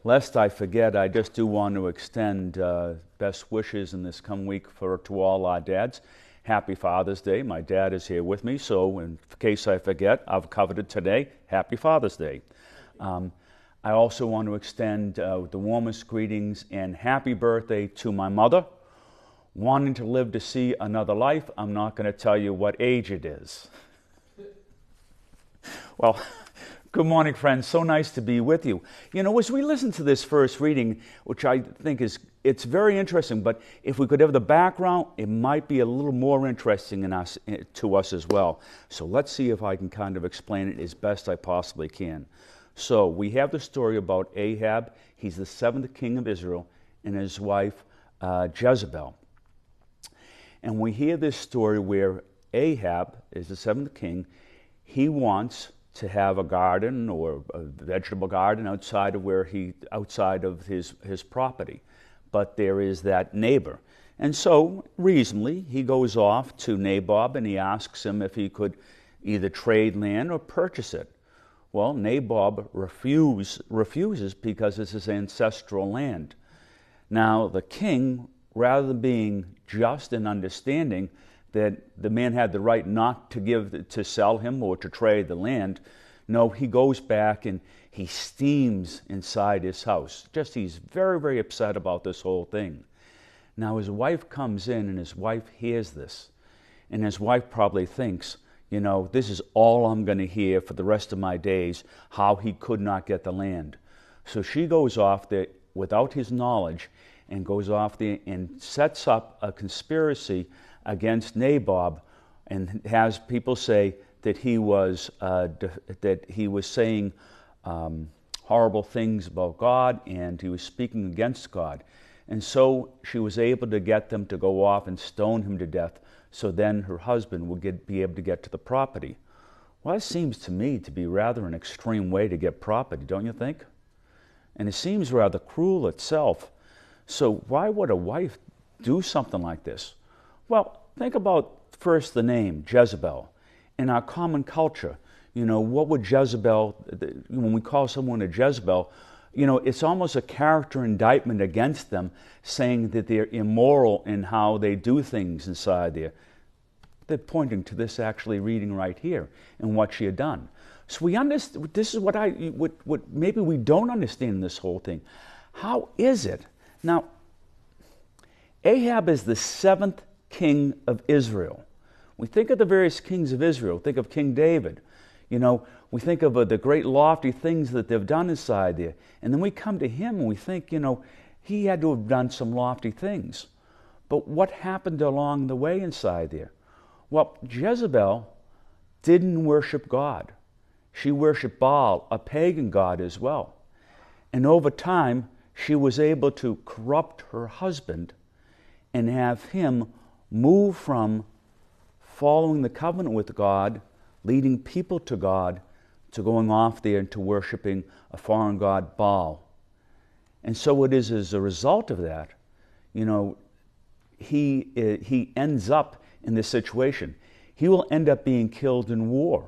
Lest I forget, I just do want to extend best wishes in this come week to all our dads. Happy Father's Day. My dad is here with me, so in case I forget, I've covered it today. Happy Father's Day. I also want to extend the warmest greetings and happy birthday to my mother. Wanting to live to see another life, I'm not going to tell you what age it is. Well, good morning, friends. So nice to be with you. You know, as we listen to this first reading, which I think it's very interesting, but if we could have the background, it might be a little more interesting to us as well. So let's see if I can kind of explain it as best I possibly can. So we have the story about Ahab. He's the seventh king of Israel, and his wife Jezebel. And we hear this story where Ahab is the seventh king. He wants to have a garden or a vegetable garden outside of his property. But there is that neighbor. And so, reasonably, he goes off to Nabob and he asks him if he could either trade land or purchase it. Well, Nabob refuses because it's his ancestral land. Now, the king, rather than being just and understanding that the man had the right not to sell him or to trade the land, no, he goes back and he steams inside his house. He's very, very upset about this whole thing. Now his wife comes in and his wife hears this. And his wife probably thinks, you know, this is all I'm going to hear for the rest of my days, how he could not get the land. So she goes off there without his knowledge and goes off there and sets up a conspiracy against Nabob and has people say that he was saying horrible things about God and he was speaking against God. And so she was able to get them to go off and stone him to death, so then her husband would be able to get to the property. Well, it seems to me to be rather an extreme way to get property, don't you think? And it seems rather cruel itself. So why would a wife do something like this? Well, think about first the name, Jezebel. In our common culture, you know, what would Jezebel, when we call someone a Jezebel, you know, it's almost a character indictment against them, saying that they're immoral in how they do things inside there. They're pointing to this actually reading right here and what she had done. So we understand, this is what maybe we don't understand in this whole thing. How is it? Now, Ahab is the seventh king of Israel. We think of the various kings of Israel. Think of King David. You know, we think of the great lofty things that they've done inside there. And then we come to him and we think, you know, he had to have done some lofty things. But what happened along the way inside there? Well, Jezebel didn't worship God. She worshiped Baal, a pagan god as well. And over time, she was able to corrupt her husband and have him move from following the covenant with God, leading people to God, to going off there and to worshiping a foreign god, Baal. And so it is as a result of that, you know, he ends up in this situation. He will end up being killed in war.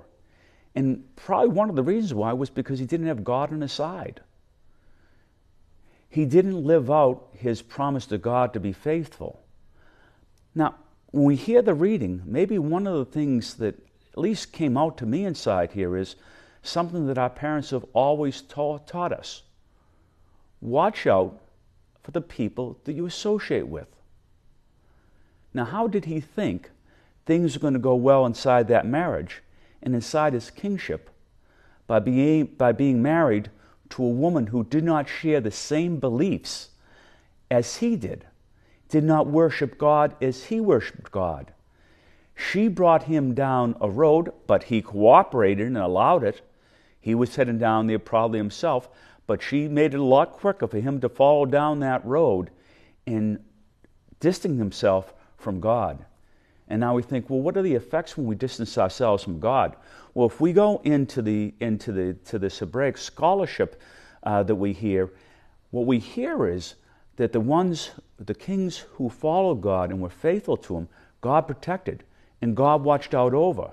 And probably one of the reasons why was because he didn't have God on his side. He didn't live out his promise to God to be faithful. Now, when we hear the reading, maybe one of the things that at least came out to me inside here is something that our parents have always taught us. Watch out for the people that you associate with. Now, how did he think things were going to go well inside that marriage and inside his kingship by being married to a woman who did not share the same beliefs as he did not worship God as he worshiped God? She brought him down a road, but he cooperated and allowed it. He was heading down there probably himself, but she made it a lot quicker for him to follow down that road and distancing himself from God. And now we think, well, what are the effects when we distance ourselves from God? Well, if we go into this Hebraic scholarship that we hear, what we hear is that the kings who followed God and were faithful to him, God protected and God watched out over.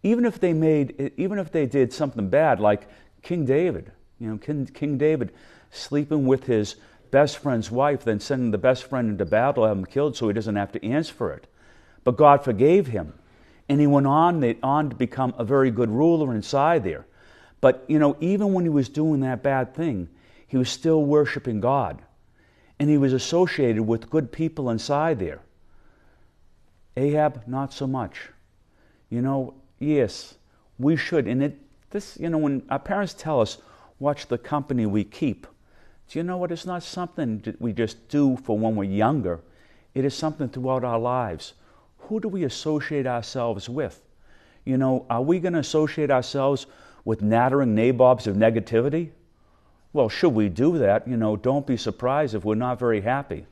Even if they did something bad, like King David, King David sleeping with his best friend's wife, then sending the best friend into battle, have him killed so he doesn't have to answer for it. But God forgave him, and he went on to become a very good ruler inside there. But, even when he was doing that bad thing, he was still worshiping God. And he was associated with good people inside there. Ahab, not so much. Yes, we should. And when our parents tell us, watch the company we keep, do you know what? It's not something that we just do for when we're younger. It is something throughout our lives. Who do we associate ourselves with? Are we going to associate ourselves with nattering nabobs of negativity? Well, should we do that? Don't be surprised if we're not very happy.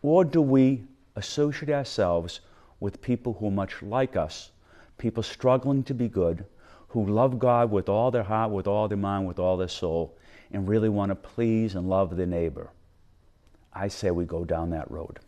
Or do we associate ourselves with people who are much like us, people struggling to be good, who love God with all their heart, with all their mind, with all their soul, and really want to please and love their neighbor? I say we go down that road.